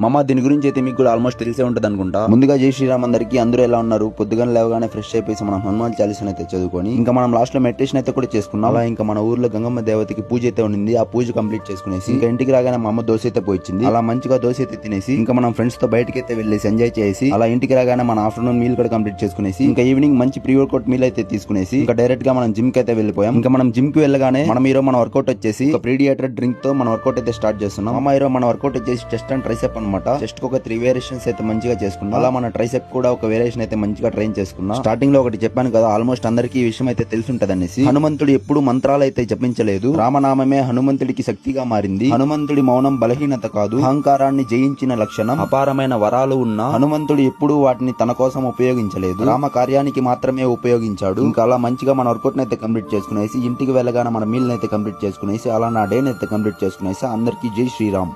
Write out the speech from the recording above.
మామ దీని గురించి అయితే మీకు కూడా ఆల్మోస్ట్ తెలిసే ఉంటది అనుకుంటా. ముందుగా జై శ్రీరామ్ అందరికీ. అందరూ ఎలా ఉన్నారు? పొద్దుగానే లేవగానే ఫ్రెష్ అయిపోయి మనం హనుమాన్ చాలీసాను అయితే చదువుకొని ఇంకా మనం లాస్ట్ లో మెడిటేషన్ అయితే కూడా చేసుకున్నాం. అలా ఇంకా మన ఊర్లో గంగమ్మ దేవతకి పూజ అయితే ఉండింది. ఆ పూజ కంప్లీట్ చేసుకునేసి ఇంకా ఇంటికి రాగానే మా అమ్మ దోశ అయితే పోయించింది. అలా మంచిగా దోశ అయితే తినేసి ఇంకా మనం ఫ్రెండ్స్ తో బయటకి అయితే వెళ్ళేసి ఎంజాయ్ చేసి అలా ఇంటికి రాగానే మన ఆఫ్టర్నూన్ మీల్ కూడా కంప్లీట్ చేసుకునేసి ఇంకా ఈవినింగ్ మంచి ప్రీ వర్కౌట్ మీల్ అయితే తీసుకునేసి ఇంకా డైరెక్ట్ గా మనం జిమ్ కి అయితే వెళ్ళిపోయాం. ఇంకా మనం జిమ్ కి వెళ్ళగానే మన వర్కౌట్ వచ్చేసి ఒక ప్రీడియేటర్ డ్రింక్ తో మన వర్కౌట్ అయితే స్టార్ట్ చేస్తున్నాం. అమ్మ ఈరోజు మన వర్కౌట్ వచ్చేసి చెస్ట్ అండ్ ట్రైసెప్ అనమాట. చెస్ట్ కి ఒక 3 వేరియేషన్స్ అయితే మంచిగా చేసుకున్నాం. అలా మన ట్రైసెప్ కూడా ఒక వేరియేషన్ అయితే మంచిగా ట్రైన్ చేసుకున్నాం. స్టార్టింగ్ లో ఒకటి చెప్పాను కదా, ఆల్మోస్ట్ అందరికీ ఈ విషయం అయితే తెలుసుంటది అనేసి. హనుమంతుడు ఎప్పుడు మంత్రాలు అయితే జపించలేదు. రామనామమే హనుమంతుడికి శక్తిగా మారింది. హనుమంతుడి మౌనం బలహీనత కాదు, అహంకారాన్ని జయించిన లక్షణం. అపారమైన వరాలు ఉన్న హనుమంతుడు ఎప్పుడూ వాటిని తన కోసం ఉపయోగించలేదు, రామ కార్యానికి మాత్రమే ఉపయోగించాడు. ఇంకా అలా మంచిగా మన వర్కౌట్ అయితే కంప్లీట్ చేసుకునేసి ఇంటికి వెళ్ళగానే మన మీల్ అయితే కంప్లీట్ చేసుకునేసి అలా నా డే అయితే కంప్లీట్ చేసుకునేసి అందరికీ జై శ్రీరామ్.